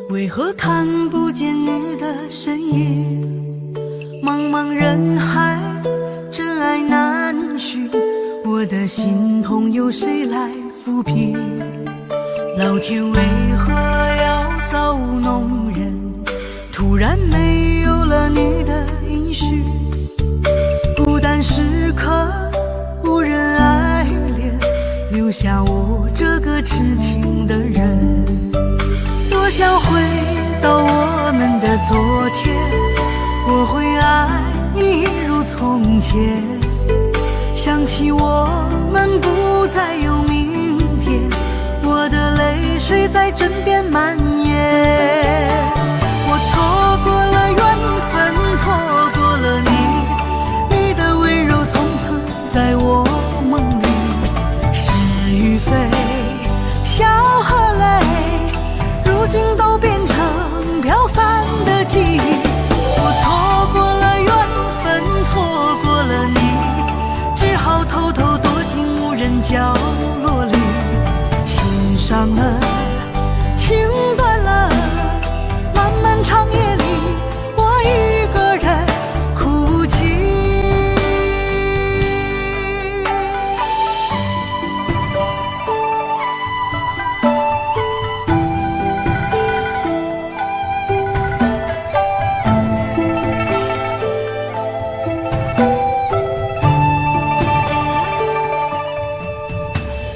为何看不见你的身影？茫茫人海，真爱难寻，我的心痛由谁来抚平？老天为何要造物弄人？突然没有了你的音讯，孤单时刻无人爱怜，留下我这个痴情的人。多想回到我们的昨天，我会爱你一如从前。想起我们不再有明天，我的泪水在枕边蔓延。我错过了缘分，错过了你，你的温柔从此在我梦里。是与非，笑和泪，如今都变成飘散的记忆。我错过了缘分，错过了你，只好偷偷躲进无人角落里。心伤了，情断了，漫漫长夜里，我一个人哭泣。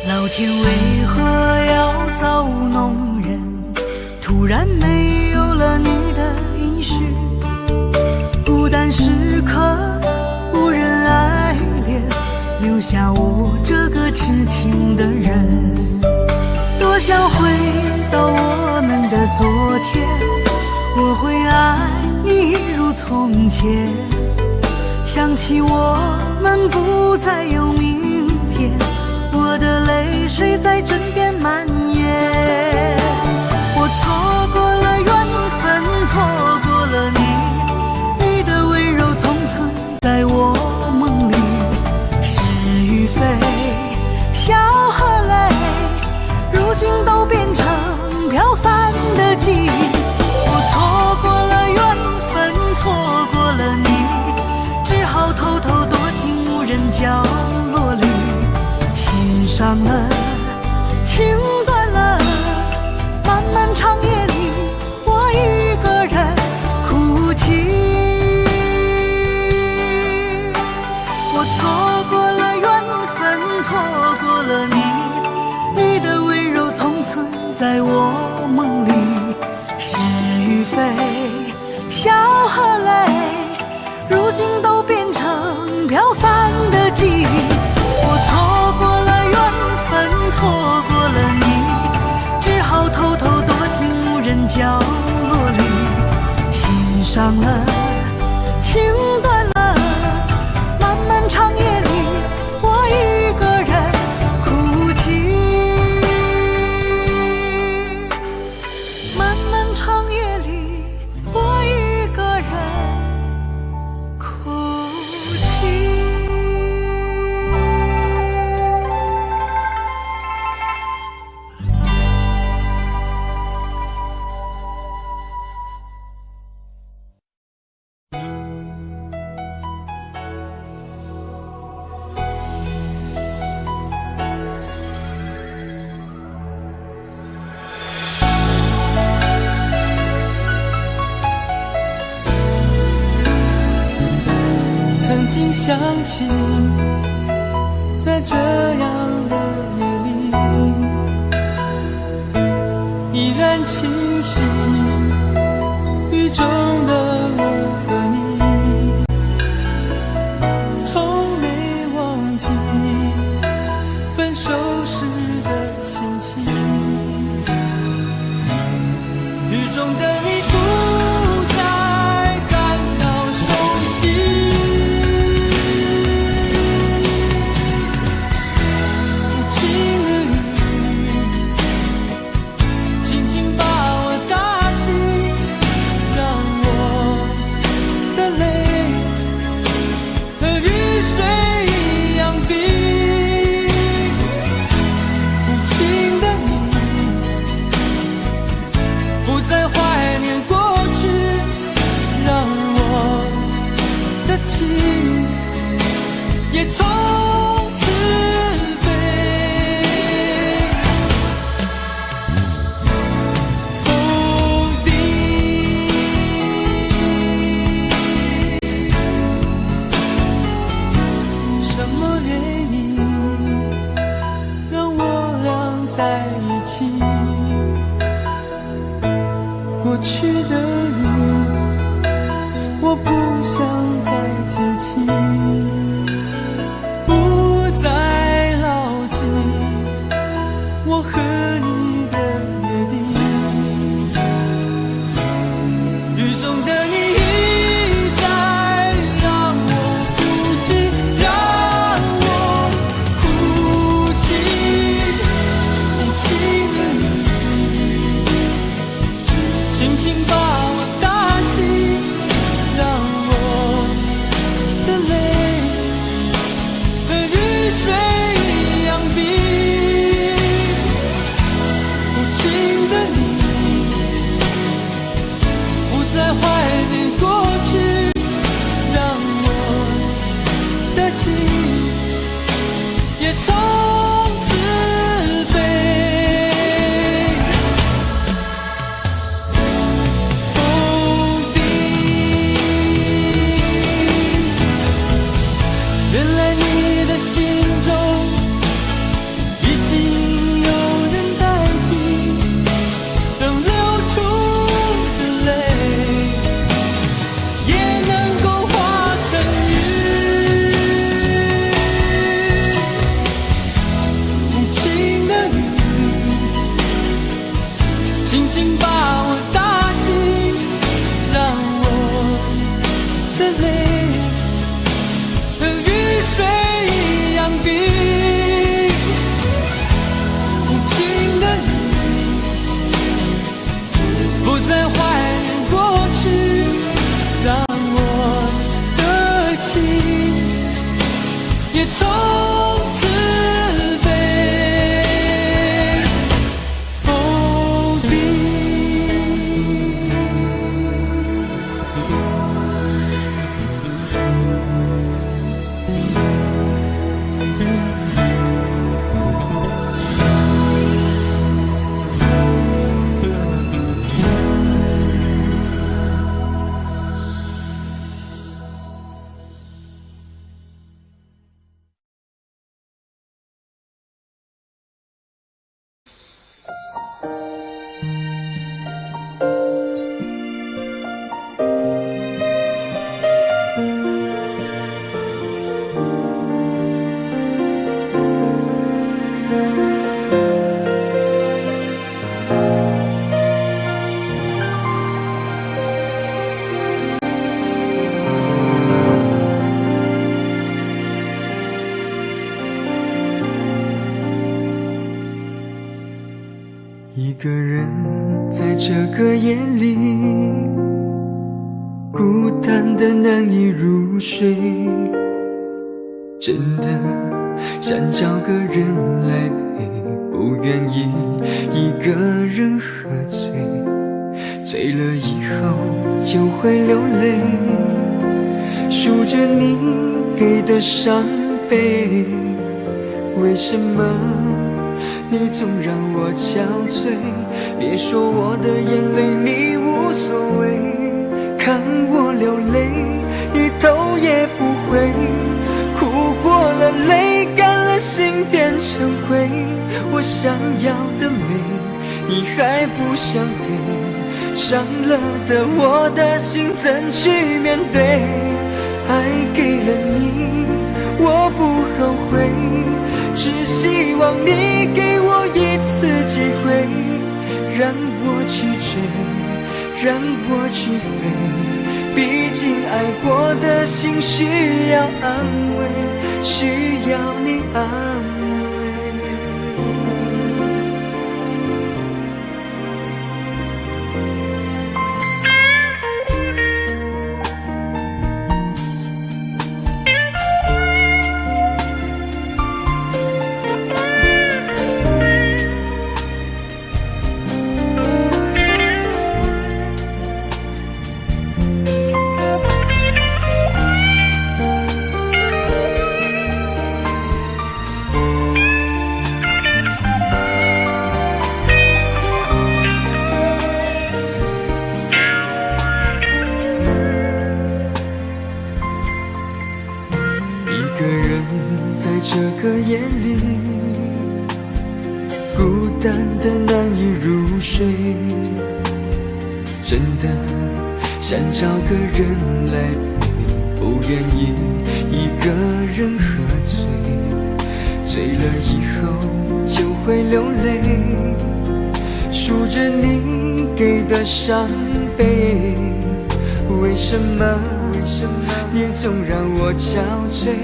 老天为何要造物弄人？突然没有了你的音讯，孤单时刻无人爱怜，留下我这个痴情的人。多想回到我们的昨天，我会爱你一如从前。想起我们不再有明天，我的泪水在枕边蔓延。我错过了缘分，错过了你，你的温柔从此在我梦里。是与非，笑和泪，如今都变成飘散的记忆。我错过了缘分，错过了你，只好偷偷躲进无人角落里。心伤了，情断了，漫漫长夜里，我一个人哭泣。我错过了缘分，错过了你，你的温柔从此在我梦里。是与非，笑和泪，如今都变成飘散的记忆。我错过了缘分，错过了你，只好偷偷躲进无人角落里。心伤了，情断了，漫漫长夜里，我一个人哭泣。漫漫长夜里，我一个人哭泣。曾经想起，在这样的夜里，依然清晰，雨中的我和你，从没忘记也从此飞。否定什么原因让我俩在一起？过去的你，我不想再提起，不再牢记我和你的约定。雨中的你一再让我哭泣，让我哭泣，无情的你轻轻把我打醒，让我的泪和雨水一样冰。无情的你不再怀念过去，让我的情也从此飞。否定，原来你的心中已经有人代替，让流出的泪也能够化成雨。无情的你轻轻把我打醒，让我的泪和雨水一样冰。无情的你不再怀念过去，让我的情也从此飞。否定。一个人在这个夜里，孤单的难以入睡，真的想找个人来陪，不愿意一个人喝醉，醉了以后就会流泪，数着你给的伤悲，为什么你总让我憔悴？别说我的眼泪你无所谓，看我流泪一头也不回，哭过了泪干了心变成灰，我想要的美你还不想给，伤了的我的心怎去面对？爱给了你我不后悔，只希望你给我一次机会，让我去追，让我去飞，毕竟爱过的心需要安慰，需要你安慰。在这个夜里，孤单的难以入睡，真的想找个人来陪，不愿意一个人喝醉，醉了以后就会流泪，数着你给的伤悲。为什么你总让我憔悴？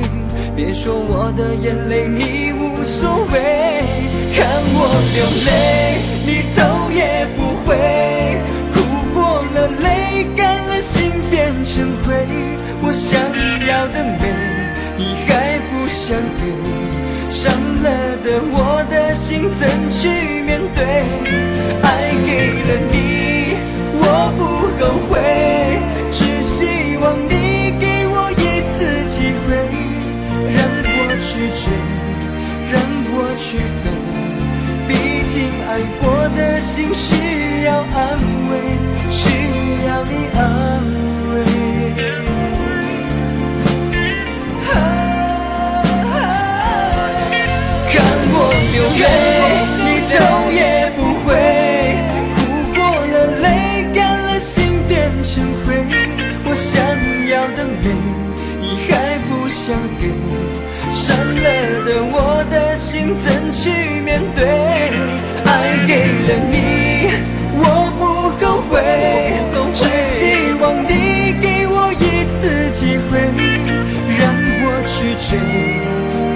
别说我的眼泪你无所谓，看我流泪你头也不回，哭过了泪干了心变成灰，我想要的美你还不想给，伤了的我的心怎去面对？爱给了你我不后悔，只希望你给我一次机会，让我去追，让我去飞，毕竟爱过的心需要安慰，需要你安慰。看我流泪你头也不回，哭过了泪干了心变成灰，我想要的美你还不想给，伤了的我的心怎去面对？爱给了你我不后悔，只希望你给我一次机会，让我去追，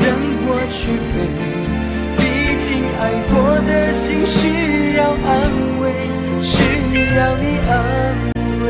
让我去飞，毕竟爱过的心需要安慰，需要你安慰。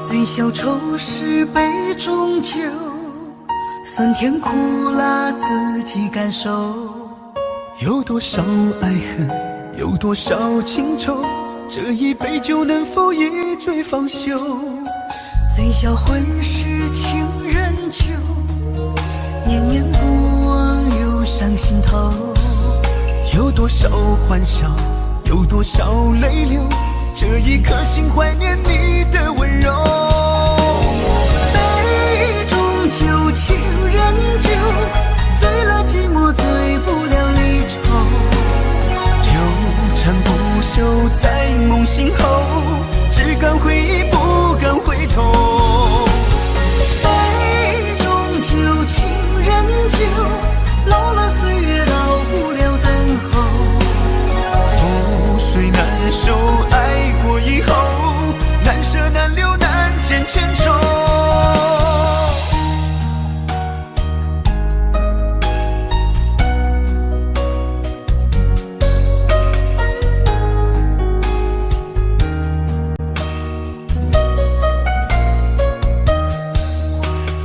醉消愁是杯中酒，酸甜苦辣自己感受。有多少爱恨，有多少情愁，这一杯酒能否一醉方休？醉消魂是情人酒，念念不忘忧伤心头。有多少欢笑，有多少泪流，这一颗心怀念你的温柔。杯中酒，情人酒，醉了寂寞，醉不了离愁。纠缠不休在梦醒后，只敢回忆不敢回头。杯中酒，情人酒，老了岁月老不了等候。覆水难收，爱过以后，难舍难留难见千愁。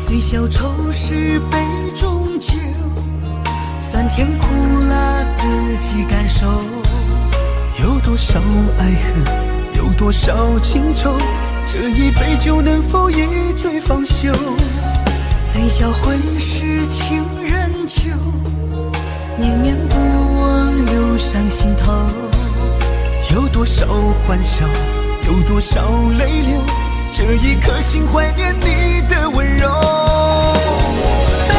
醉消愁是杯中酒，酸甜苦辣自己感受。有多少爱恨，有多少情愁，这一杯酒能否一醉方休？醉消魂是情人酒，念念不忘忧伤心头。有多少欢笑，有多少泪流，这一颗心怀念你的温柔。杯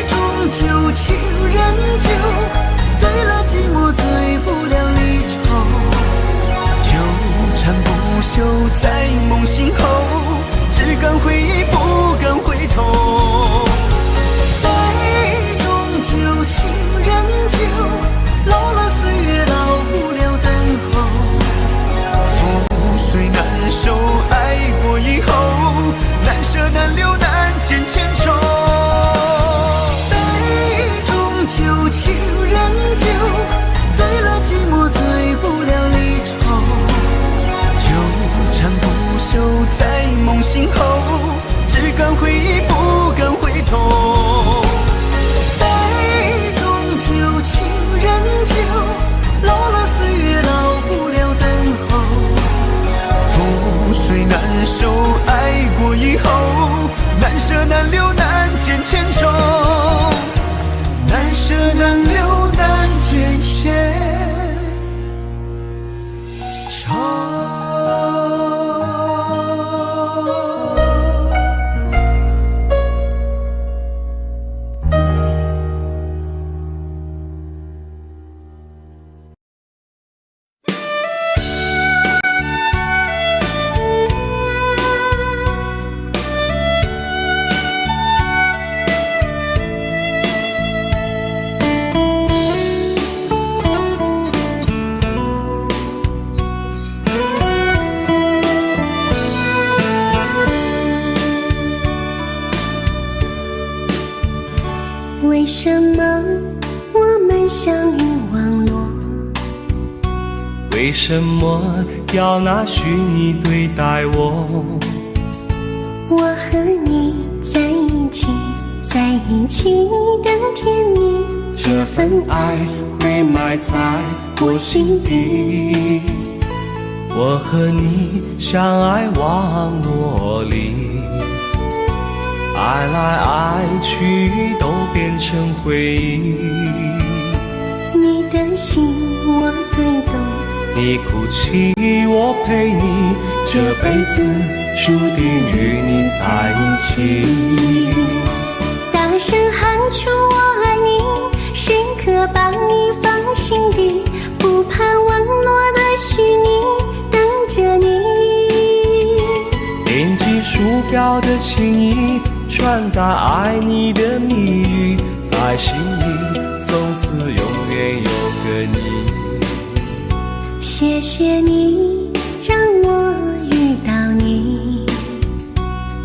中酒，情人酒，醉了寂寞，醉不了离愁。纠缠不休在梦醒后，只敢回忆不敢回头。杯中酒，情人酒，老了岁月老不了等候。覆水难收，爱过以后，难舍难留难为什么我们相遇网络？为什么要拿虚拟对待我？我和你在一起，在一起的甜蜜，这份爱会埋在我心底。我和你相爱网络里，爱来爱去都变成回忆。你的心我最懂，你哭泣我陪你，这辈子注定与你在一起。大声喊出我爱你，时刻把你放心底，不怕网络的虚拟，等着你。点击鼠标的情意，传达爱你的蜜语，在心里从此永远有个你。谢谢你让我遇到你，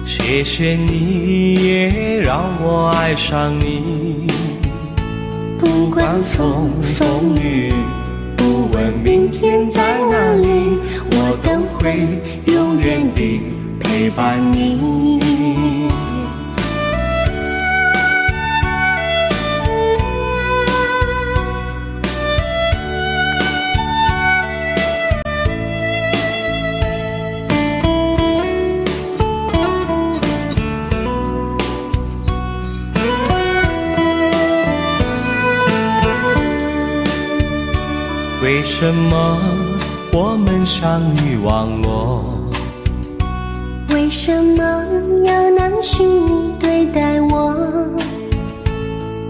谢谢你也让我爱上你。不管风风雨，不问明天在哪里，我都会永远地陪伴你。为什么我们相遇网络？为什么要拿虚拟对待我？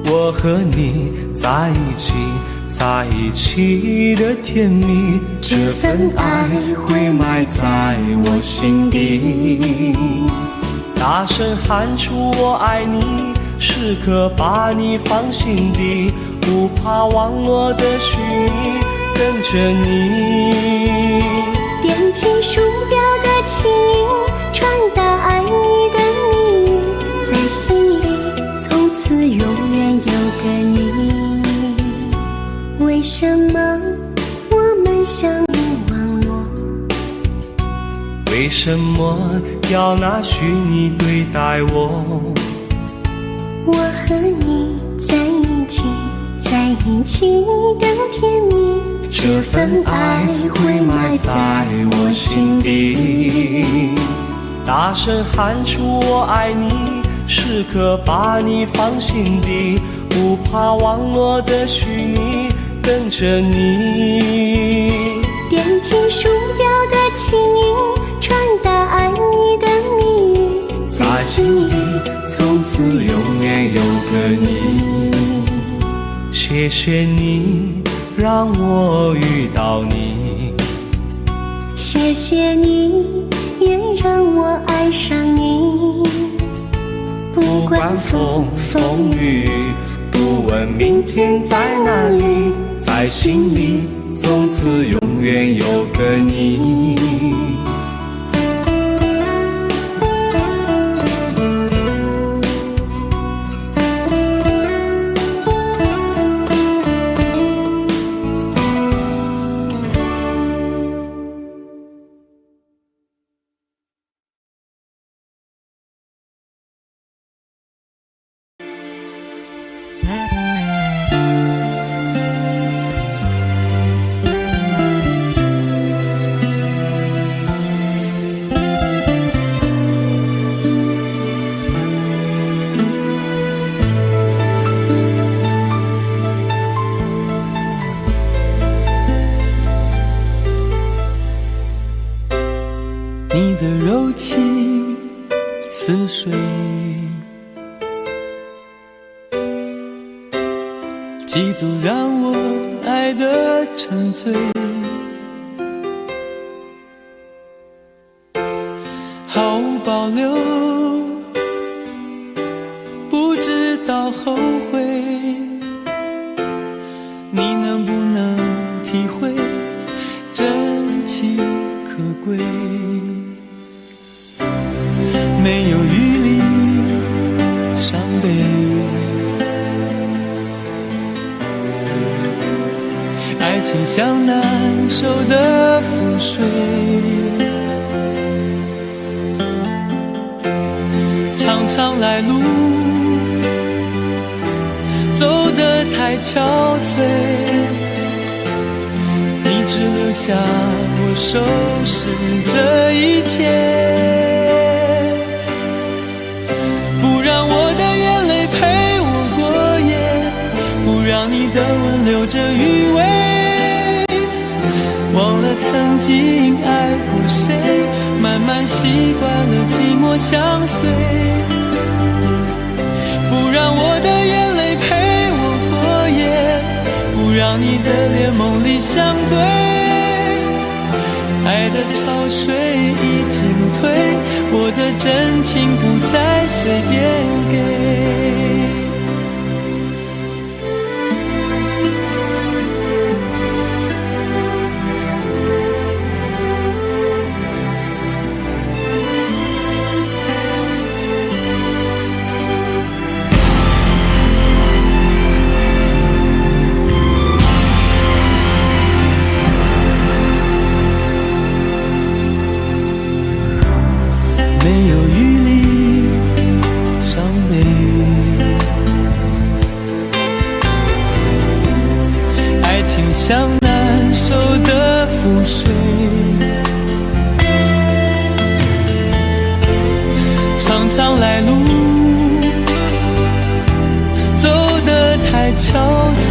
我和你在一起，在一起的甜蜜，这份爱会埋在我心底。大声喊出我爱你，时刻把你放心底，不怕网络的虚拟，跟着你。点击鼠标的情音，传达爱你的蜜语，在心里从此永远有个你。为什么我们相遇网络？为什么要拿虚拟对待我？我和你在一起，在一起的甜蜜，这份爱会埋在我心底。大声喊出我爱你，时刻把你放心底，不怕网络的虚拟，等着你。点击鼠标的情音，传达爱你的蜜语，在心里从此永远有个你。谢谢你让我遇到你，谢谢你也让我爱上你。不管风风雨，不问明天在哪里，在心里从此永远有个你。你的柔情似水，几度让我爱得沉醉，毫无保留，不知道后悔。你能不能体会真情可贵？没有余力伤悲，情像难收的覆水，常常来路走得太憔悴，你只留下我收拾这一切，不让我的眼泪陪我过夜，不让你的吻留着余味，忘了曾经爱过谁，慢慢习惯了寂寞相随，不让我的眼泪陪我过夜，不让你的脸梦里相对，爱的潮水已经退，我的真情不再随便给。没有余力伤悲，爱情像难收的覆水，常常来路走得太憔悴，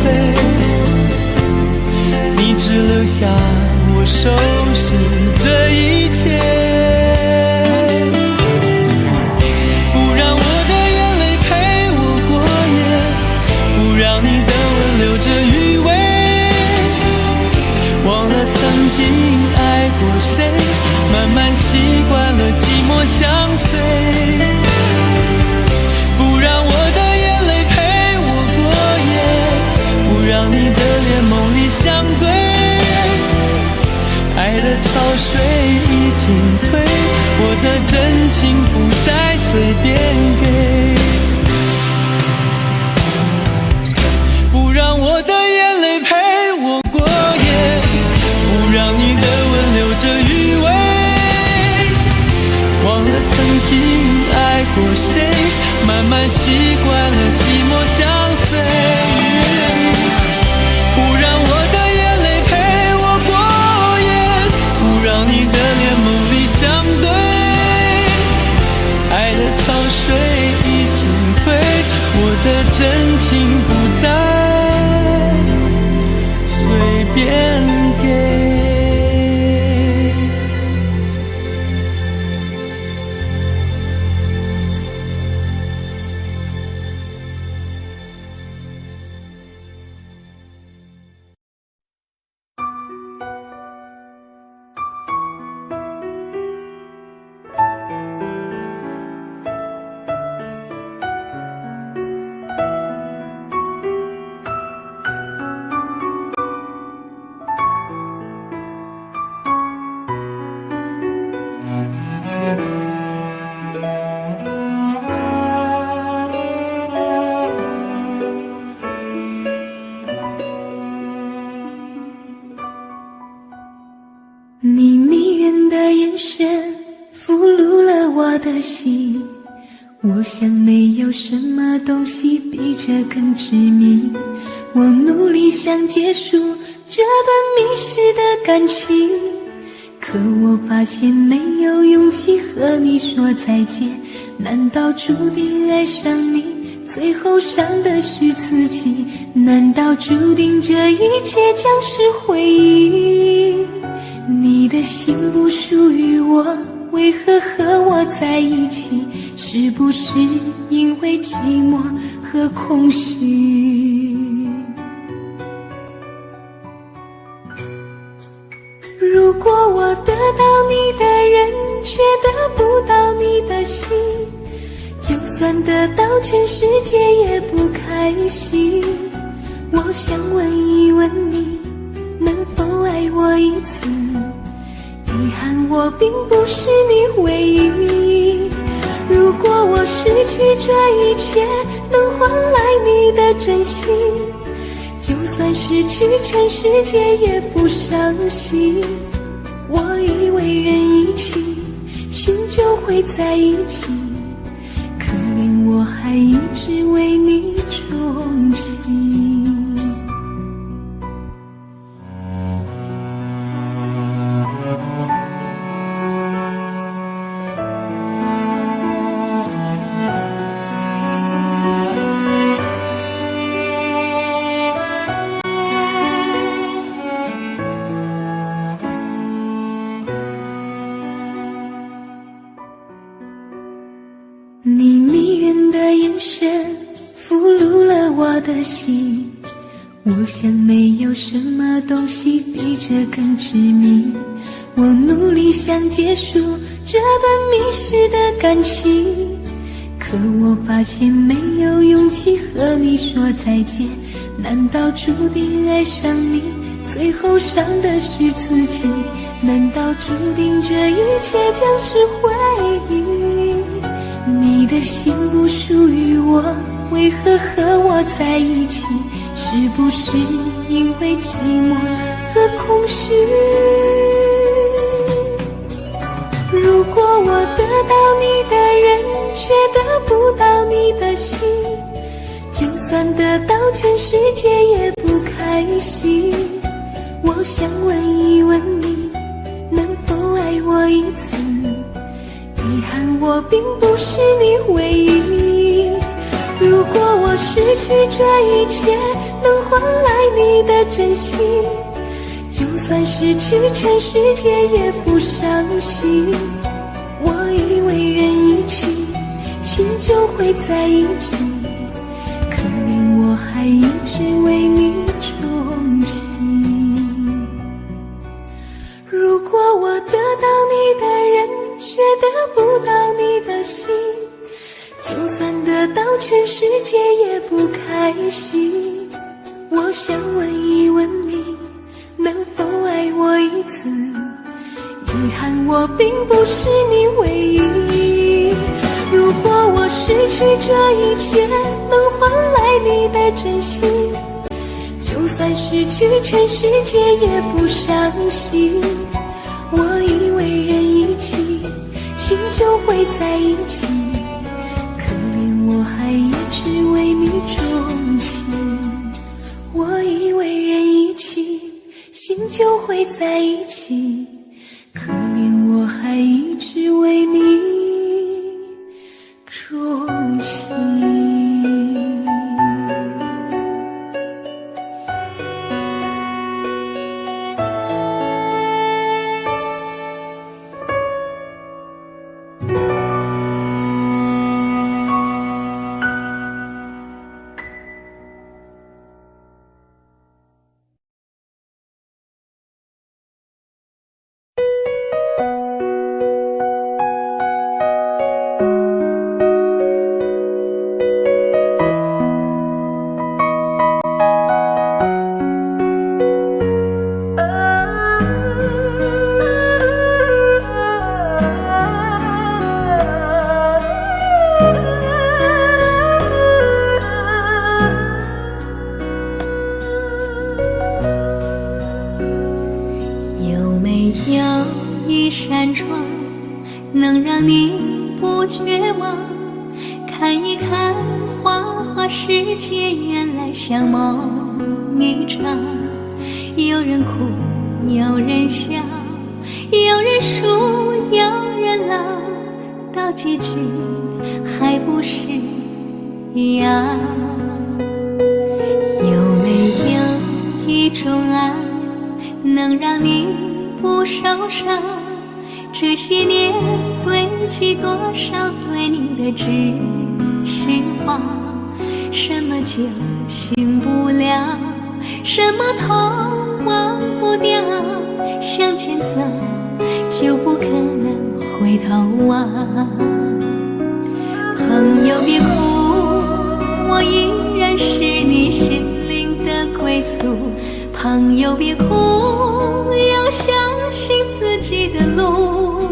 你只留下我收拾这一切，曾经爱过谁，慢慢习惯了寂寞相随，不让我的眼泪陪我过夜，不让你的脸梦里相对，爱的潮水已经退，我的真情不再随便给，不让我的眼泪陪我过夜，不让你的吻留着余味，忘了曾经爱过谁，慢慢习惯了寂寞相随，不让我的眼泪陪我过夜，不让你的脸梦里相对，爱的潮水已经退，我的真情不再随便给。你迷人的眼神俘虏了我的心，我想没有什么东西比这更致命，我努力想结束这段迷失的感情，可我发现没有勇气和你说再见，难道注定爱上你最后伤的是自己？难道注定这一切将是回忆？你的心不属于我，为何和我在一起？是不是因为寂寞和空虚？如果我得到你的人，却得不到你的心，就算得到全世界也不开心。我想问一问你，能否爱我一次？遗憾我并不是你唯一。如果我失去这一切，能换来你的真心，就算失去全世界也不伤心。我以为人一起，心就会在一起，可怜我还一直为你钟情。你迷人的眼神俘虏了我的心，我想没有什么东西比这更致命。我努力想结束这段迷失的感情，可我发现没有勇气和你说再见。难道注定爱上你，最后伤的是自己？难道注定这一切将是回忆？你的心不属于我，为何和我在一起？是不是因为寂寞和空虚？如果我得到你的人，却得不到你的心，就算得到全世界也不开心。我想问一问你，能否爱我一次？遗憾我并不是你唯一。如果我失去这一切，能换来你的真心，就算失去全世界也不伤心。我以为人一起，心就会在一起，可怜我还一直为你钟情。如果我得到你的人，却得不到你的心，就算得到全世界也不开心。我想问一问你，能否爱我一次？遗憾我并不是你唯一。如果我失去这一切，能换来你的真心，就算失去全世界也不伤心。我以为人一起，心就会在一起，可怜我还一直为你钟情。我以为人一起，心就会在一起，可怜我还一直为你钟情。能让你不绝望，看一看花花世界，原来像梦一场。有人哭，有人笑，有人输，有人老，到结局还不是一样。有没有一种爱，能让你不受伤？这些年堆积多少对你的知心话，什么就醒不了，什么痛忘不掉，向前走就不可能回头望。朋友别哭，我依然是你心灵的归宿。朋友别哭，要相信自己的路。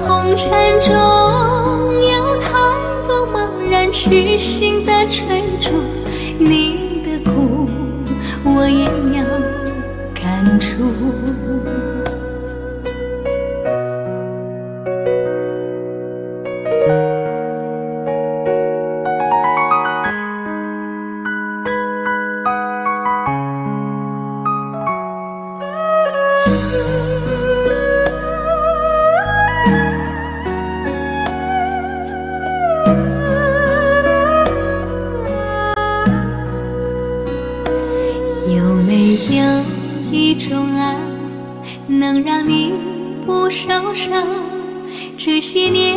红尘中有太多茫然痴心的追逐，你的苦有一种爱能让你不受伤，这些年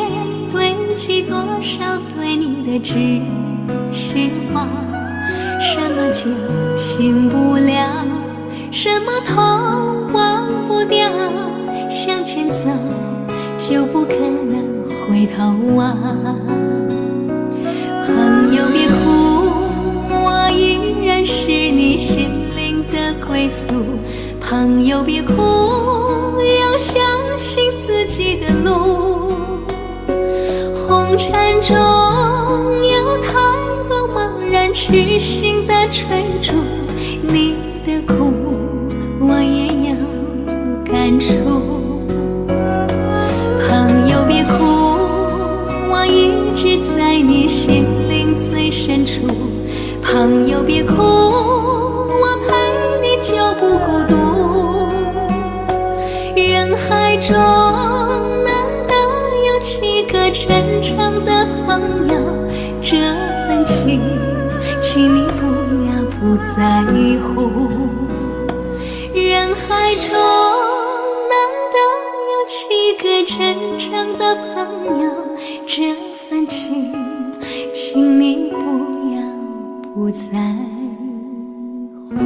堆积多少对你的知心话，什么就醒不了，什么痛忘不掉，向前走就不可能回头望。朋友别哭，我依然是你心灵的归宿。朋友别哭，要相信自己的路。红尘中有太多茫然痴心的追逐，你的苦我也有感触。朋友别哭，我一直在你心灵最深处。朋友别哭，我陪你就不孤独。人海中难得有几个真诚的朋友，这份情请你不要不在乎。人海中难得有几个真诚的朋友，这份情请你不要不在乎。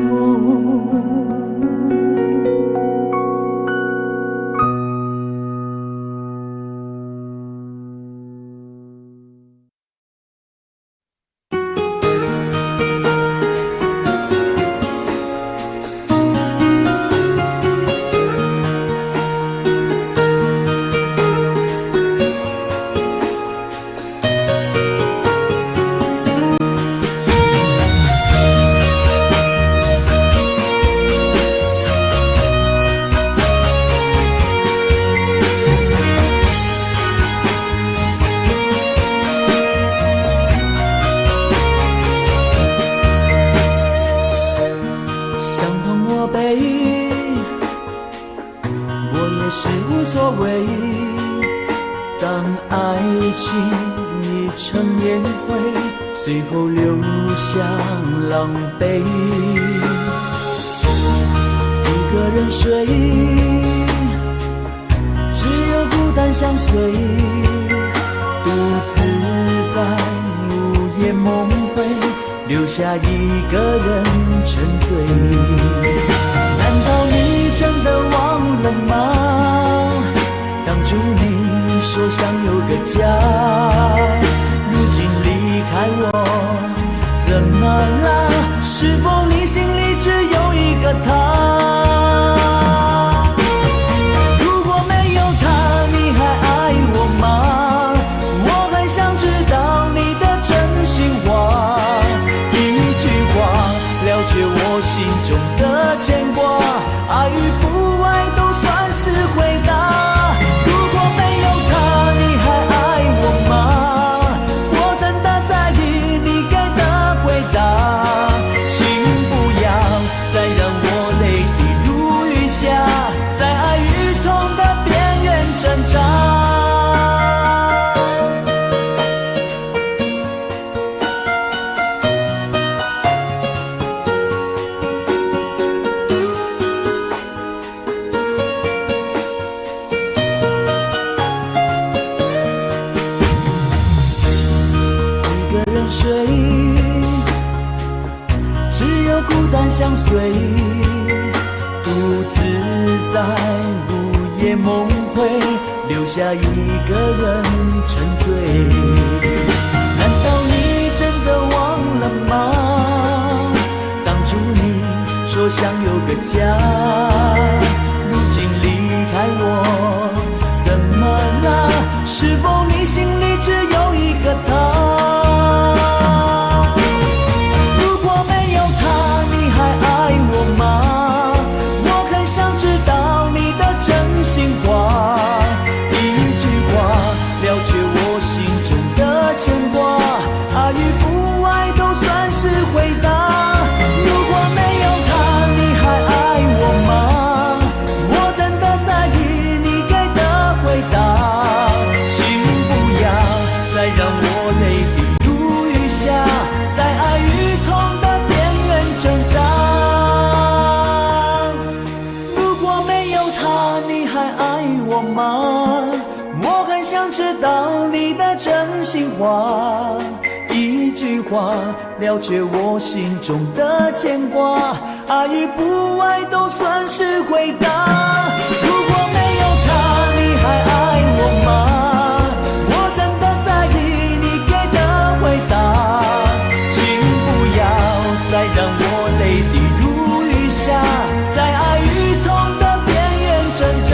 最后留下狼狈，一个人睡，只有孤单相随，独自在午夜梦回，留下一个人沉醉。难道你真的忘了吗？当初你说想有个家，如今离开我怎么了？是否你心里只有一个他？如果没有他，你还爱我吗？我很想知道你的真心话，一句话了却我心中的牵挂，爱与不爱都算是回答。如果没有他，你还爱我吗？相随，独自在午夜梦回，留下一个人沉醉。难道你真的忘了吗？当初你说想有个家，如今离开我怎么了？是否你心里只有一个他？让我泪话，一句话了却我心中的牵挂，爱与不爱都算是回答。如果没有他，你还爱我吗？我真的在意你给的回答，请不要再让我泪滴如雨下，在爱与痛的边缘挣扎。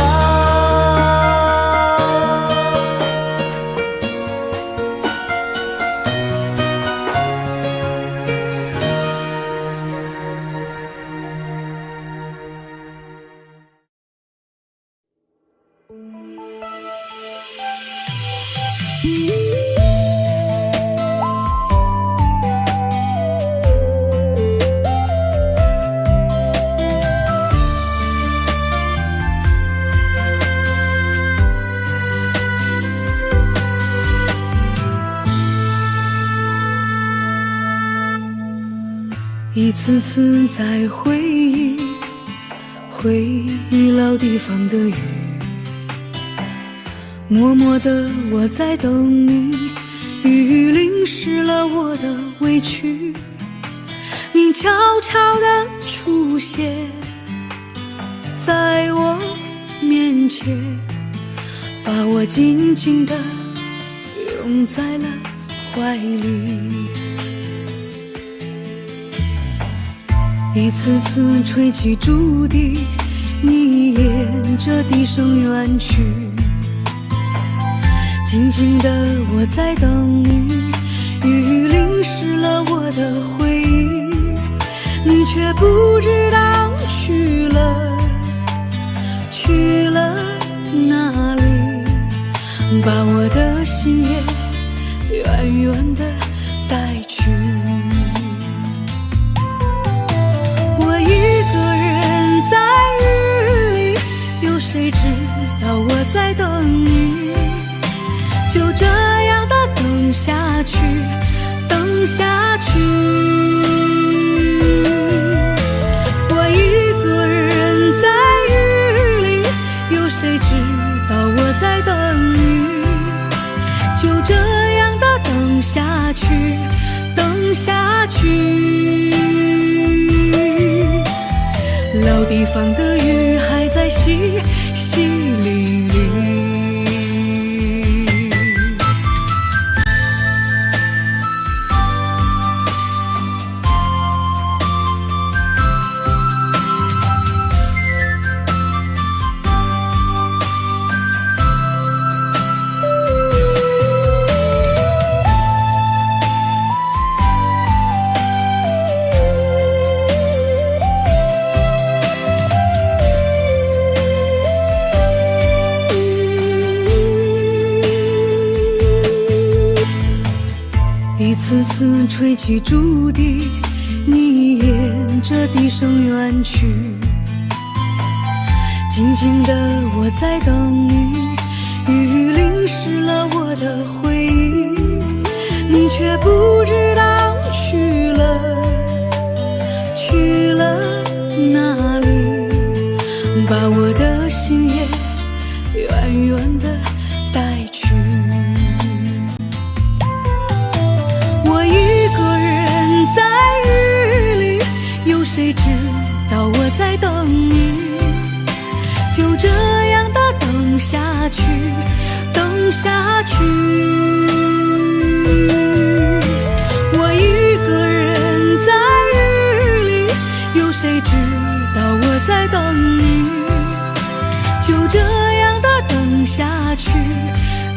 一次次在回忆老地方的雨，默默的我在等你，雨淋湿了我的委屈，你悄悄地出现在我面前，把我紧紧地拥在了怀里。一次次吹起竹笛，你沿着笛声远去，静静的我在等你，雨淋湿了我的回忆，你却不知道去了哪里，把我的心也远远的带去。谁知道我在等你，就这样的等下去，等下去。我一个人在雨里，有谁知道我在等你，就这样的等下去，等下去。老地方的雨还在淅淅沥沥。一次次吹起竹笛，你沿着笛声远去，静静的我在等你，雨淋湿了我的回忆，你却不知道去了哪里，把我的心也远远的带去。谁知道我在等你，就这样的等下去，等下去。我一个人在雨里，有谁知道我在等你，就这样的等下去，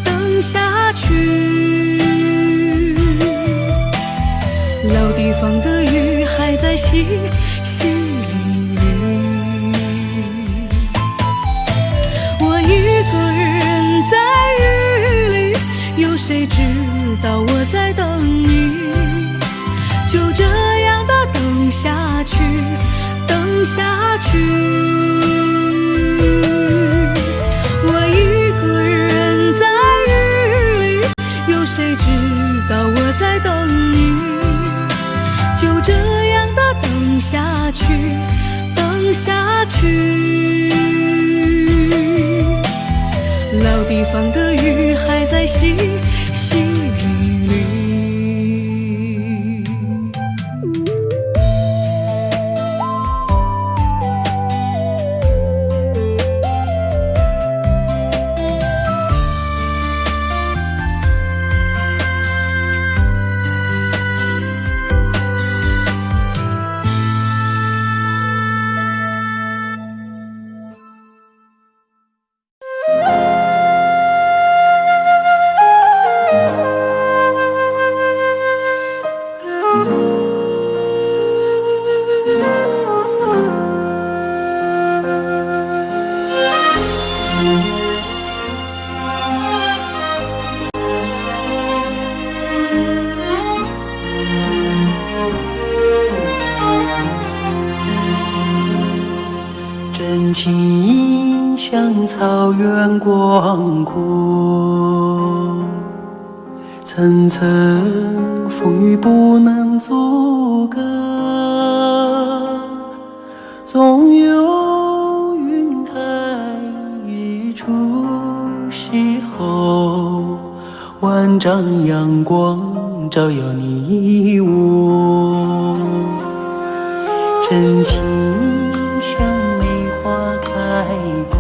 等下去。老地方的雨还在淅淅沥沥，我一个人在雨里，有谁知道我在等你，就这样的等下去，等下去。我一个人在雨里，有谁知道我在等你，就这样的等下去，等下去。老地方的雨还在淅淅沥沥。真情像草原广阔，层层风雨不能阻隔，总有云开日出时候，万丈阳光照耀你我。真情像梅花开过，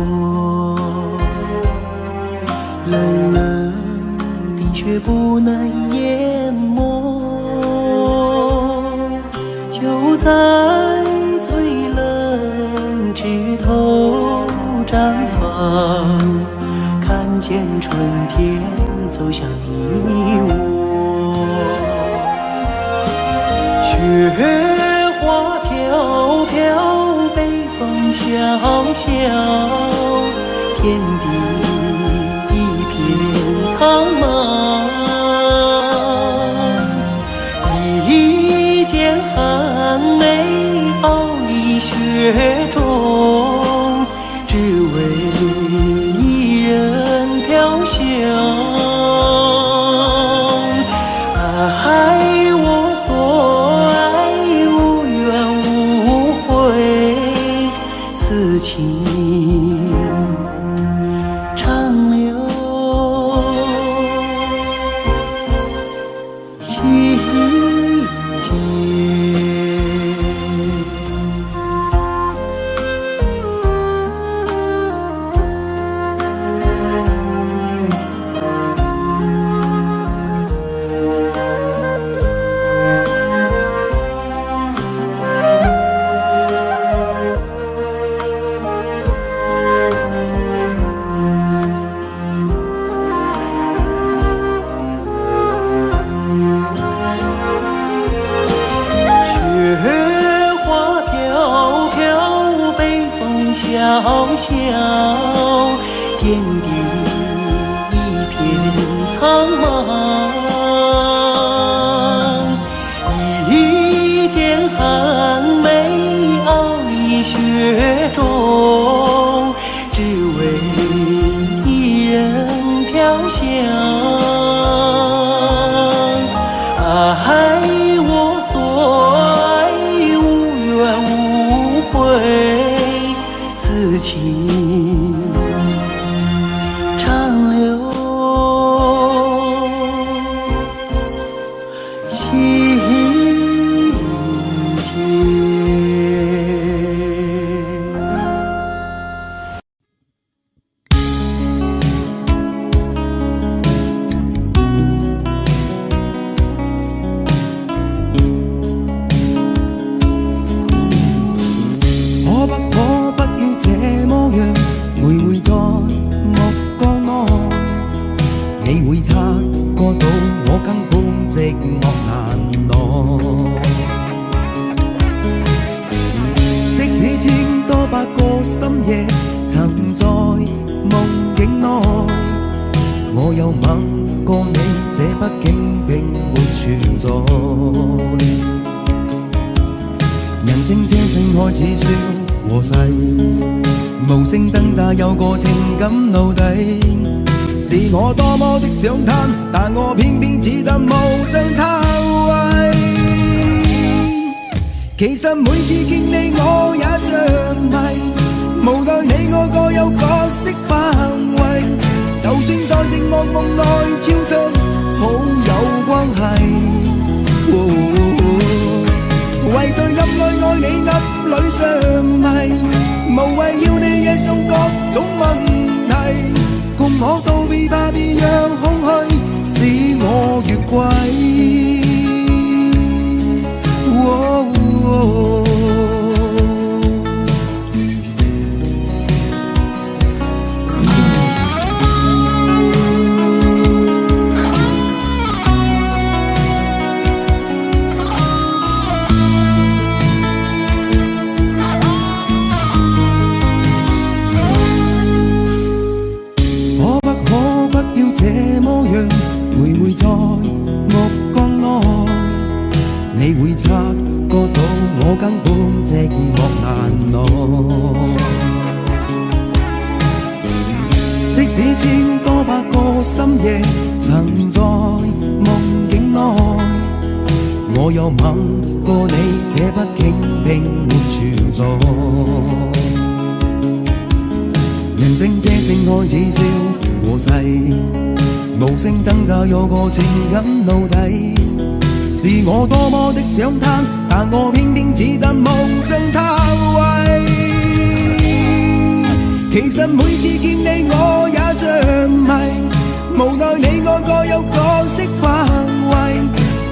冷冷冰雪不能淹没，就在最冷枝头绽放，看见春天走向你我。雪花飘飘，北风萧萧，天地一片苍茫。一剪寒梅傲立雪中，只为一人飘香。爱我所爱，无怨无悔，此情长留心间。小小天地一片苍茫，一剪寒梅傲立雪中，只为一人飘香。爱我所爱，无怨无悔，此情长留心间。可不要这么样，徘徊在目光內，你會察覺到我根本寂寞難耐。即使千多百個深夜曾在夢境內，我有吻過你，這畢竟並沒存在。人聲這聲開始說和諧，無聲掙扎有個情感奴隸，是我多麼的想貪，但我偏偏只得無盡偷窺。其實每次見你我也像迷，無奈你我各有角色範圍，就算在寂寞夢內超出好友關係。為在暗內愛你暗裏像迷，無謂要你惹上各種問題，共我道別吧，別讓空虛使我越軌。徘徊在目光內，你會察覺到我根本寂寞難耐。即使千多百個深夜，曾在夢境內，我又吻過你，這不傾並沒存在。人聲這聲開始消和逝，無聲掙扎有個情感奴隸。是我多麼的想他，但我偏偏只得夢憎他為。其實每次見你我也着迷，無奈你我各有角色範圍，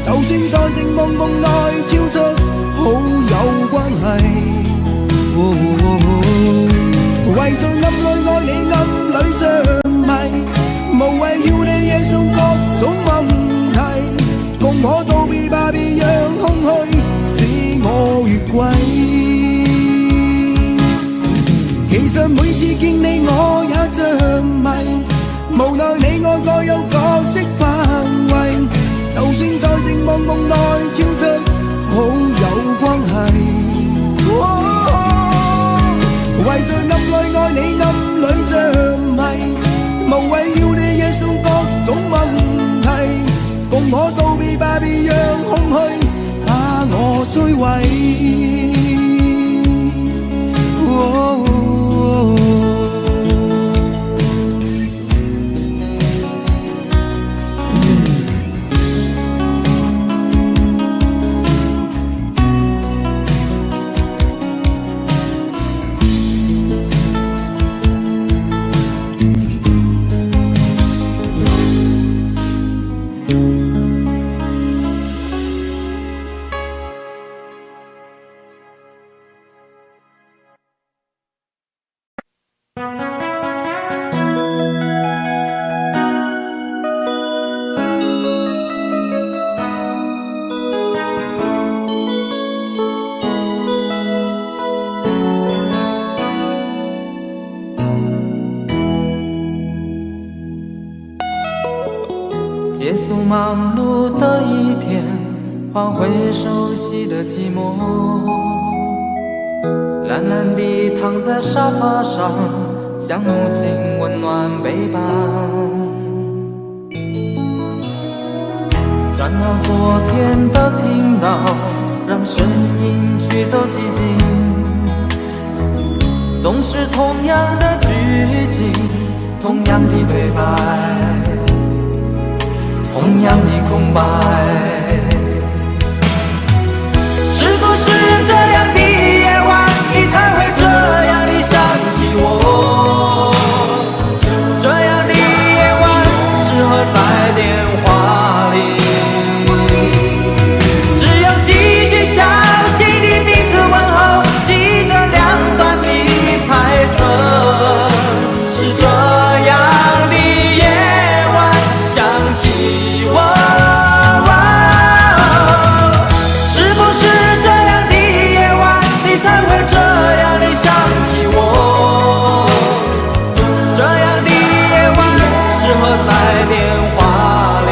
就算在靜夢夢內超出好友關係。為在暗裏愛你暗裏着迷，無謂要你惹上各種問題，共我道別吧，別讓空虛使我越軌。其實每次見你我也着迷，無奈你我各有角色範圍，就算在靜夢夢內超出好友關係。為在暗裏愛你暗裏着迷，無謂要你惹上各種問題，共我道別吧，別讓空虛把我摧毀。结束忙碌的一天，换回熟悉的寂寞，懒懒地躺在沙发上，像母亲温暖背膀。转到昨天的频道，让声音驱走寂静，总是同样的剧情，同样的对白，同样的空白。是不是这样的夜晚，你才会这样地想起我？这样的夜晚适合在电话里，只有几句小心的彼此问候，记着两端的猜测。是这样的夜晚想起我，是不是这样的夜晚，你才会这样地想起我？这样的夜晚适合在电话里，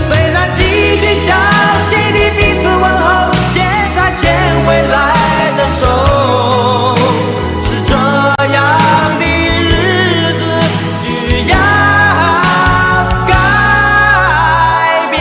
虽然几句小心的彼此问候，现在牵未来的手，是这样的日子需要改变。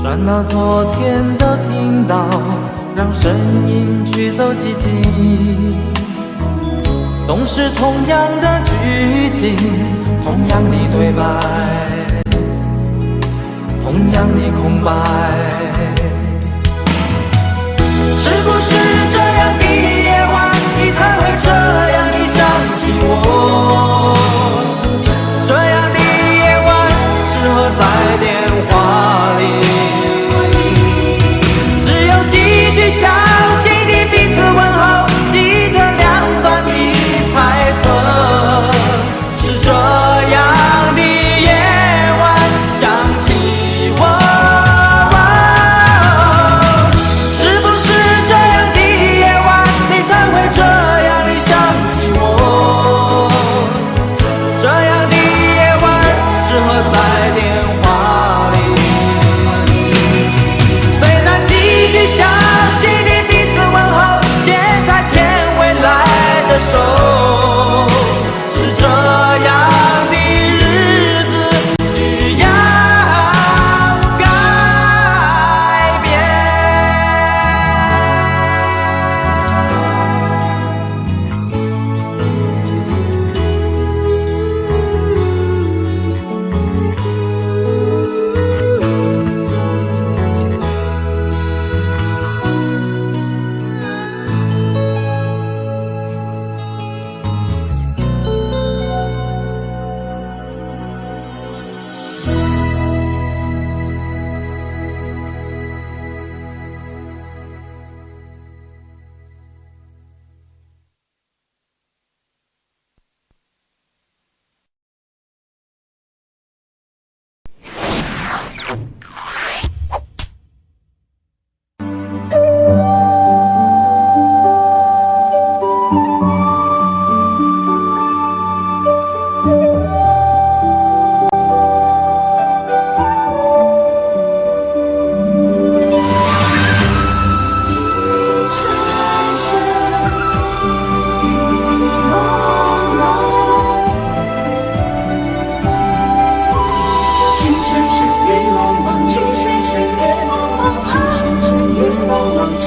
转到昨天的频道，让声音驱走寂静，总是同样的剧情，同样的对白，同样的空白。是不是这样的夜晚，你才会这样地想起我？这样的夜晚适合在电话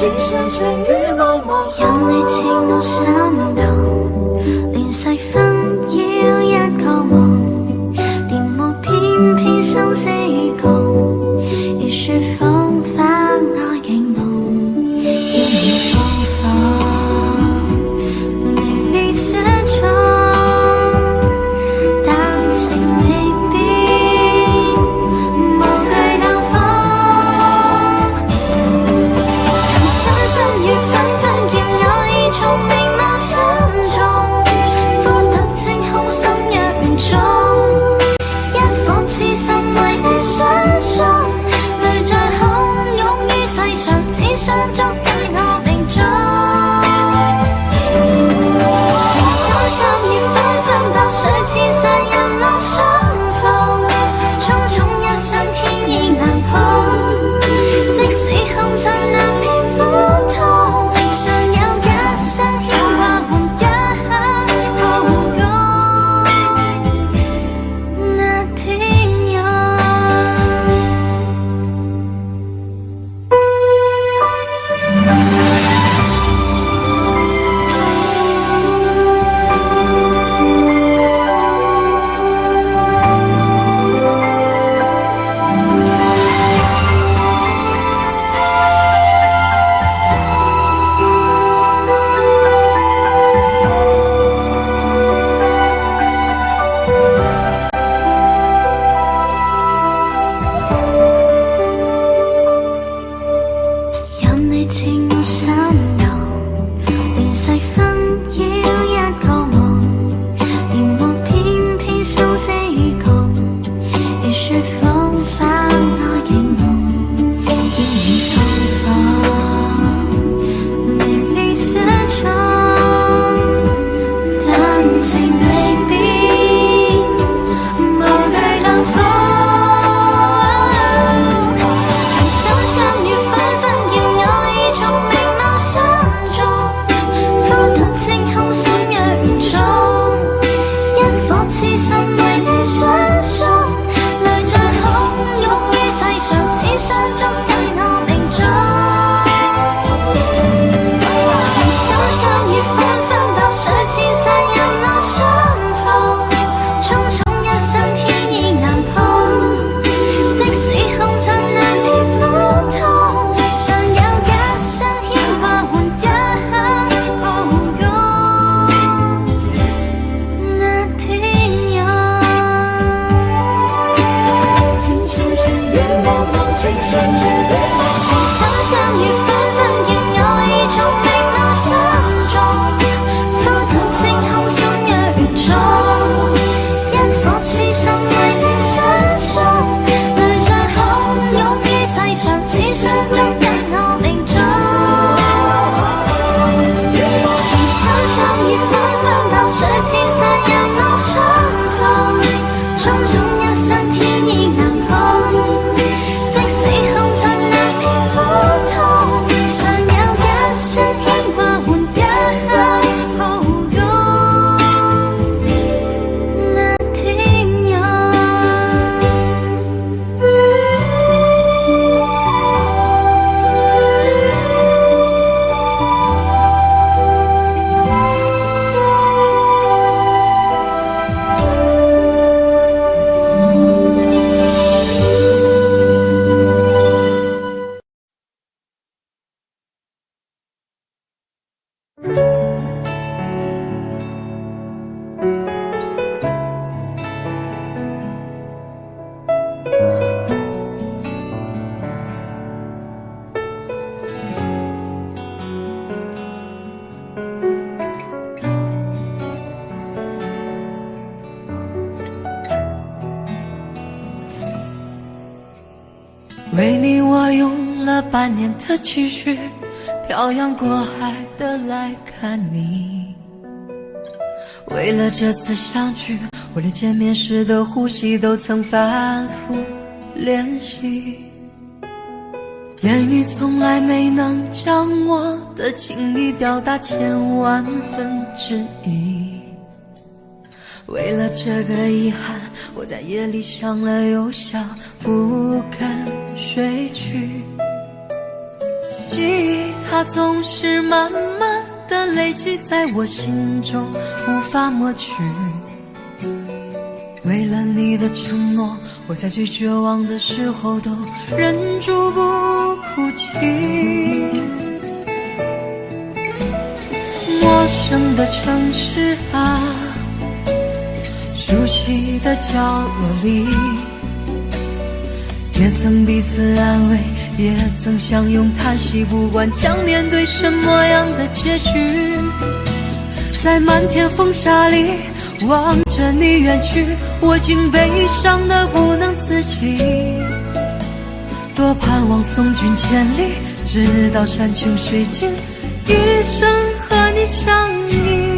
情深深雨濛濛。任你似我心動，亂世紛擾一個夢，電幕偏偏生死與共，如雪風花愛景濃，煙雨風火，凌亂寫錯，但情未變，無懼冷風。曾深深雨紛紛叫我已從明眸心中，苦等清空心若唔中，一顆痴心為你相送，淚在洶湧於世上，只想捉緊我命中。情深深雨紛紛，白水千山人落相逢，匆匆一生天意難碰，即使紅塵難免苦痛，尚有一生牽掛換一刻抱擁，那天佑。任你似我心動，亂世紛擾一個夢，電幕偏偏生死與共，如雪風花愛景濃，煙雨風火，凌亂寫錯，但情未變，無懼冷風。曾深深雨紛紛叫我已從明眸心中，苦等清空心若唔中，一顆痴心為你相送，淚在洶湧於世上，只想捉緊我命中。情深深雨紛紛，白水千山人落相逢，匆匆一生天意難碰，即使紅塵難免苦痛，尚有一生牽掛換一刻抱擁，那天佑。情深深雨濛濛，情深深雨濛濛。情深深雨紛紛，叫我已從明眸心中，苦等清空心若唔中，一顆痴心為你相送，淚在洶湧於世上，只想捉緊我命中。情深深雨紛紛，白水千山人落相逢，匆匆一生天意難碰，即使紅塵難免苦痛，尚有一生牽掛換一刻抱擁，那天佑。为你我用了半年的积蓄，漂洋过海的来看你。为了这次相聚，我连见面时的呼吸都曾反复练习。言语从来没能将我的情意表达千万分之一。为了这个遗憾，我在夜里想了又想，不肯睡去。记忆它总是慢慢的累积在我心中，无法抹去。为了你的承诺，我在最绝望的时候都忍住不哭泣。陌生的城市啊，熟悉的角落里，也曾彼此安慰，也曾相拥叹息，不管将面对什么样的结局。在漫天风沙里望着你远去，我竟悲伤得不能自己。多盼望送君千里，直到山穷水尽，一生和你相依。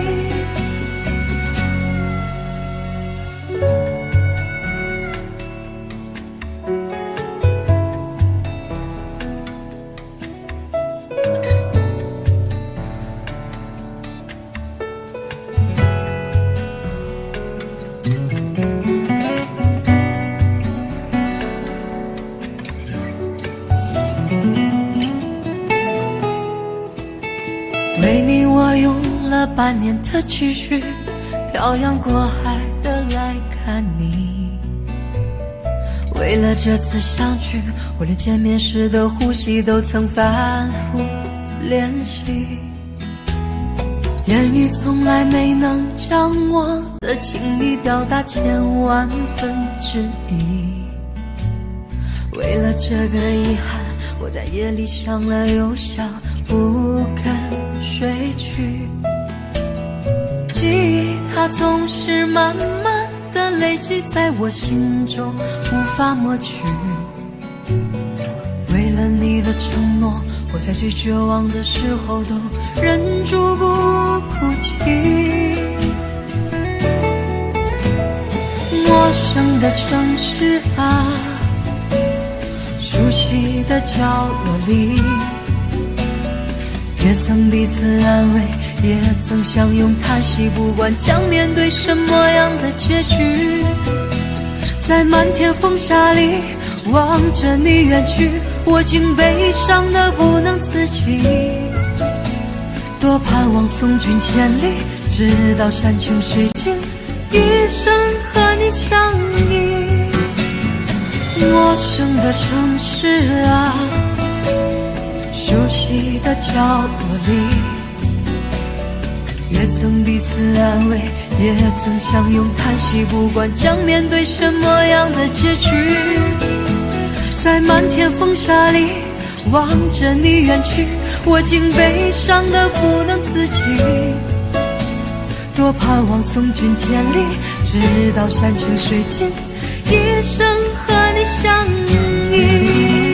为你我用了半年的积蓄，漂洋过海的来看你。为了这次相聚，我连见面时的呼吸都曾反复练习。言语从来没能将我的情意表达千万分之一。为了这个遗憾，我在夜里想了又想，不肯睡去。记忆它总是慢慢的累积在我心中，无法抹去。为了你的承诺，我在最绝望的时候都忍住不哭泣。陌生的城市啊，熟悉的角落里，也曾彼此安慰，也曾相拥叹息，不管将面对什么样的结局。在漫天风沙里望着你远去，我竟悲伤得不能自己。多盼望送君千里，直到山穷水尽，一生和你相依。陌生的城市啊，熟悉的角落里，也曾彼此安慰，也曾相拥叹息，不管将面对什么样的结局。在漫天风沙里望着你远去，我竟悲伤得不能自己。多盼望送君千里，直到山穷水尽，一生和你相依。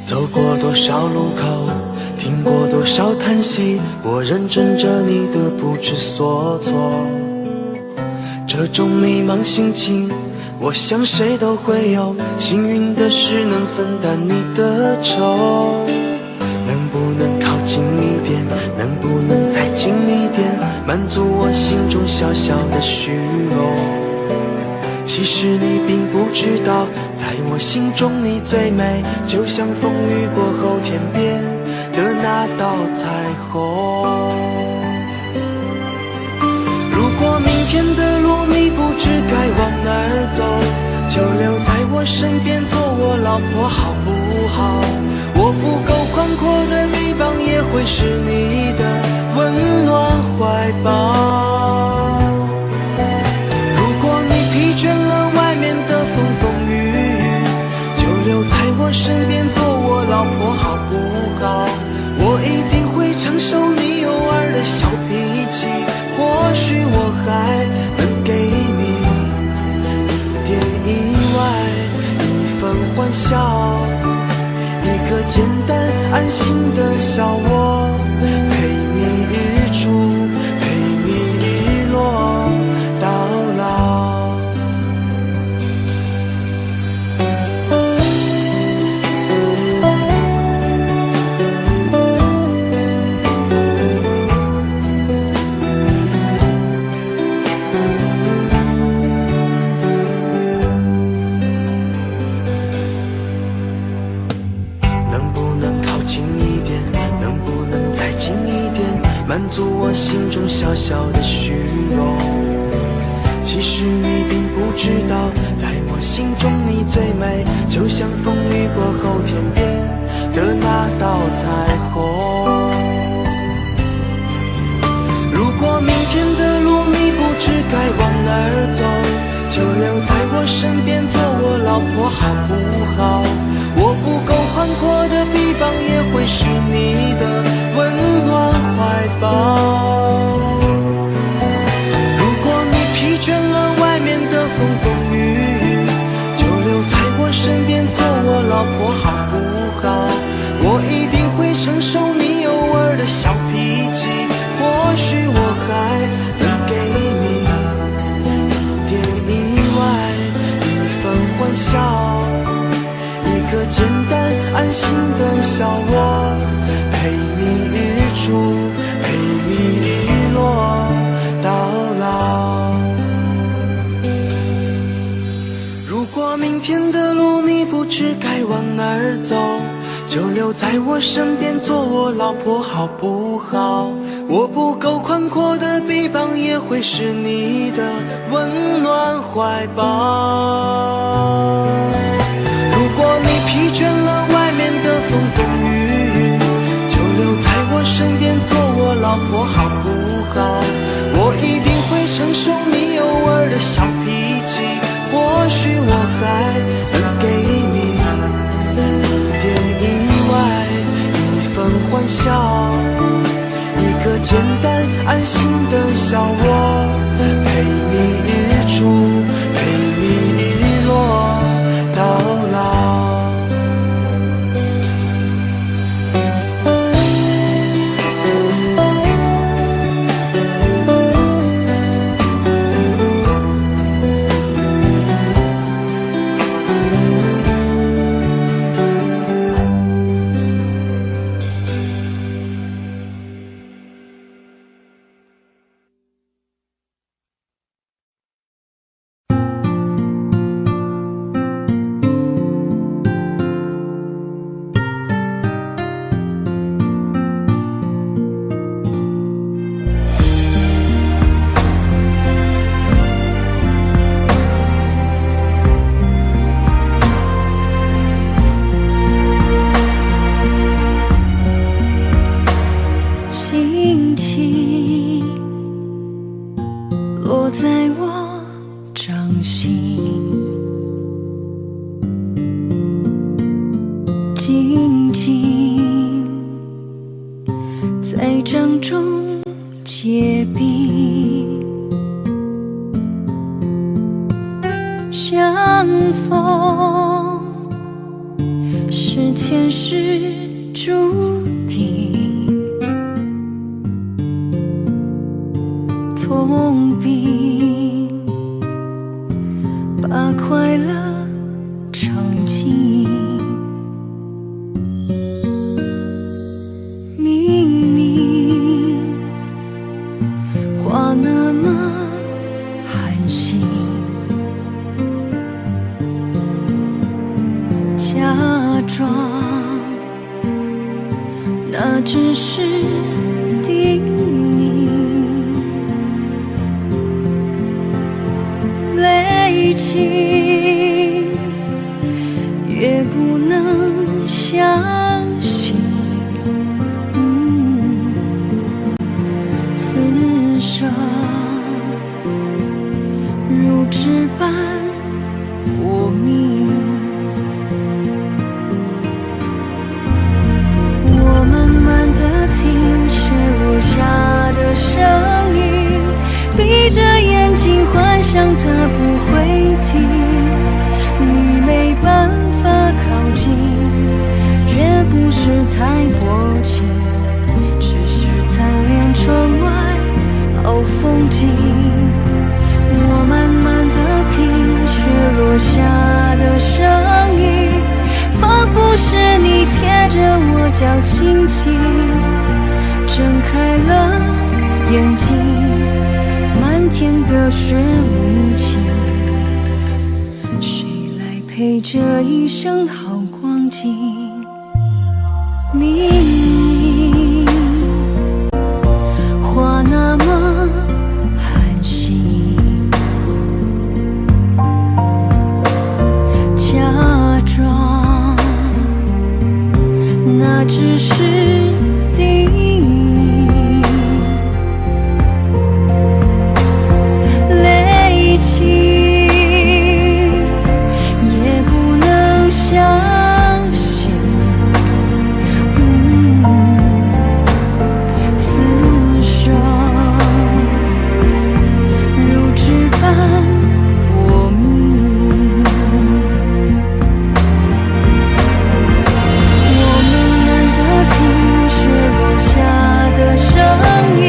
走过多少路口，听过多少叹息，我认真着你的不知所措。这种迷茫心情，我想谁都会有。幸运的是能分担你的愁，能满足我心中小小的虚荣。其实你并不知道，在我心中你最美，就像风雨过后天边的那道彩虹。如果明天的路你不知该往哪儿走，就留在我身边做我老婆好不好？我不够宽阔的臂膀也会是你的温暖怀抱。如果你疲倦了外面的风风雨雨，就留在我身边做我老婆好不好？我一定会承受你偶尔的小脾气，或许我还能给你一点意外，一份欢笑，一个简单安心的小窝，陪你日出，陪你日落到老。满足我心中小小的虚荣。其实你并不知道，在我心中你最美，就像风雨过后天边的那道彩虹。如果明天的路你不知该往哪儿走，就留在我身边做我老婆好不好？我不够宽阔的臂膀也会是你的温暖怀抱。如果你疲倦了外面的风风雨雨，就留在我身边做我老婆好不好？我一定会承受你偶尔的小脾气，或许我还能给你一点意外，一份欢笑，一个简单安心的小窝，陪你日出，陪你日落到老。如果明天的路你不知该往哪儿走，就留在我身边做我老婆好不好？我不够宽阔的臂膀也会是你的温暖怀抱。如果你疲倦了外面的风风雨雨，就留在我身边做我老婆好不好？我一定会承受你偶尔的小脾气，或许我还能给你一点意外，一份欢笑，一个简单安心的小窝，陪你日出，陪你日落到老。累积，越不能相信。此生如纸般薄命，我慢慢地听雪落下的声音，闭着眼睛幻想它不会停，你没办法靠近，绝不是太薄情，只是贪恋窗外好风景。我慢慢地听雪落下的声音，仿佛是你贴着我脚轻轻睁开了眼睛，漫天的雪无情，谁来陪这一生好光景？明明话那么寒心，假装那只是叮咛，累积也不能相信。此生如纸般薄命，我慢慢地听雪落下的声音，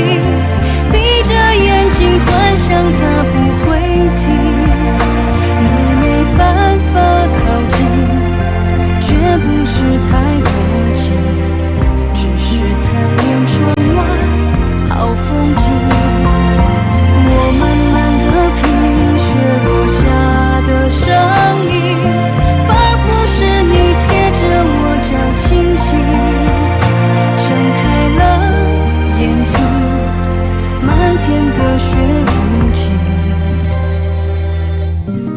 闭着眼睛幻想它不会停，你没办法靠近，绝不是太薄情，只是贪恋窗外好风景。我慢慢地听雪落下的声音，仿佛是你贴着我脚轻轻睁开了眼睛，漫天的雪无情，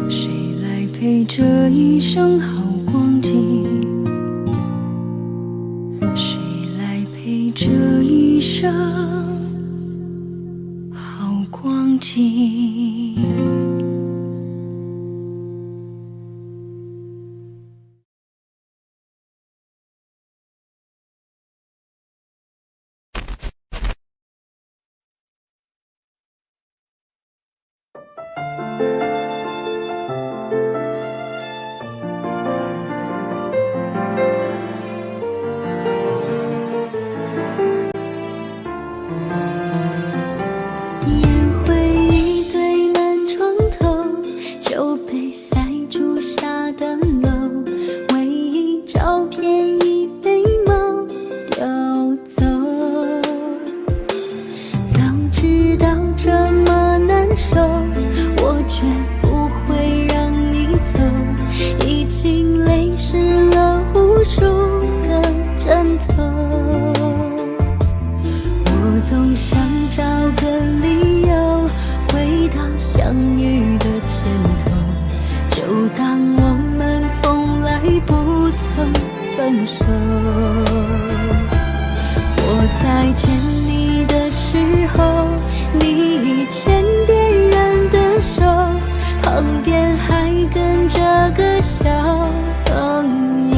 谁来陪这一生好光景？谁来陪这一生好光景？烟灰一堆满床头，酒杯塞住下的楼，唯一照片已被猫叼走。早知道这么难受，我绝不会让你走，已经泪湿了无数个枕头。我总想找个理由回到相遇的前头，就当我们从来不曾分手。我在见你的时候，你已牵别人的手，旁边还跟着个小朋友。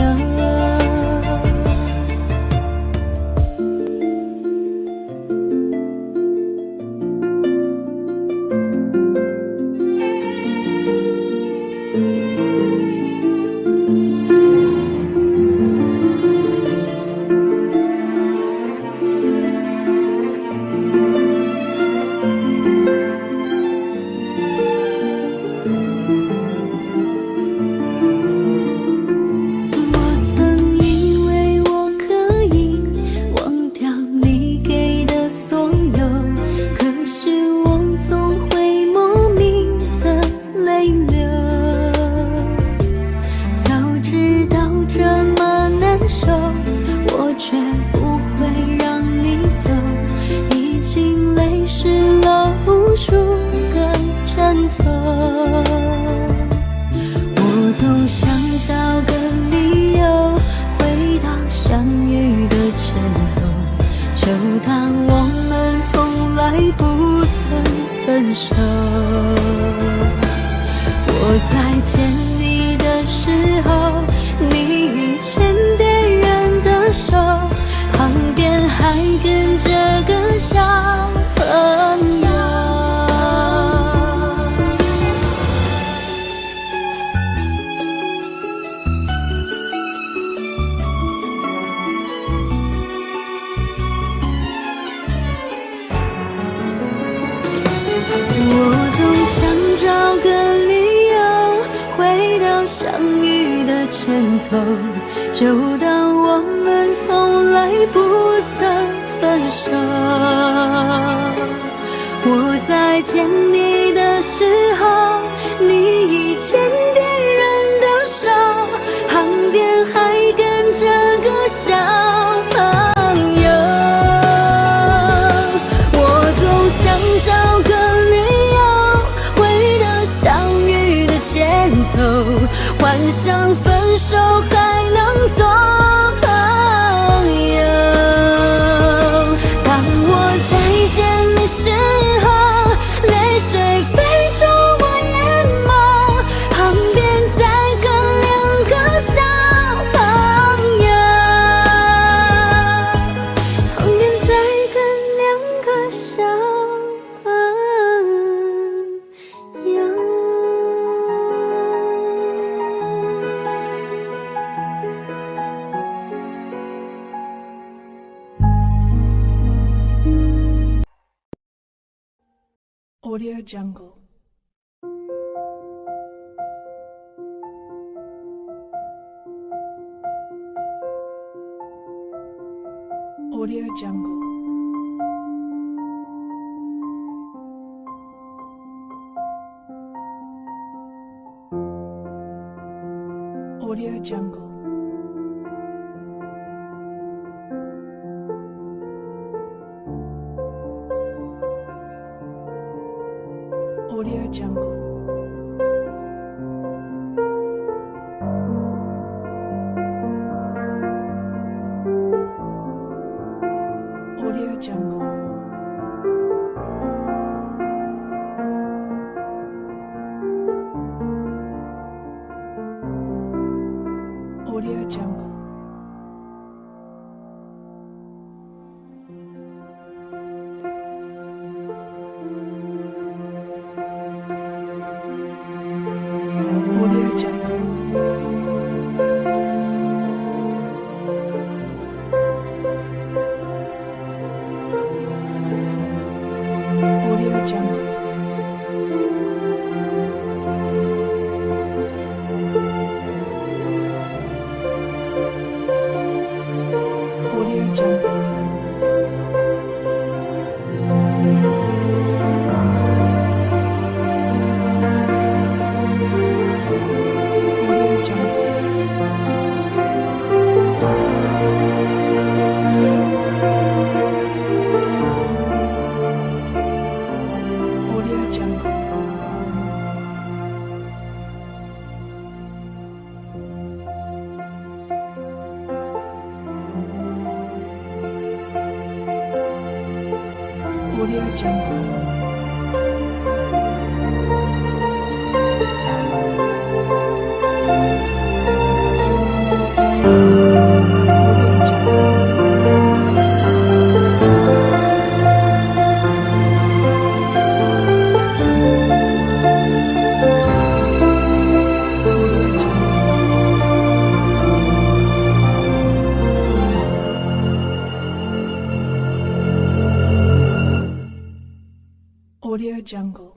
无数个枕头。手。我在见你的时候，你已牵别人的手，旁边还跟着个小朋友。我总想找个理由回到相遇的前头，就当我们从来不曾分手。我在见你的时候，你已牵别人的手，旁边还跟着个小朋友。我总想找个理由回到相遇的前头，幻想分手还能做朋友。当我再见你时候，泪水飞出我眼眸，旁边再跟两个小朋友，旁边再跟两个小朋友。Audio Jungle. Audio Jungle. Audio Jungle. Audio Jungle. Audio Jungle. Audio Jungle. Audio Jungle. Audio Jungle. Audio Jungle. Audio Jungle. Audio Jungle. Audio Jungle. Audio Jungle.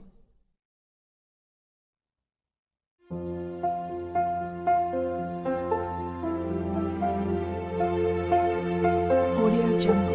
Audio Jungle.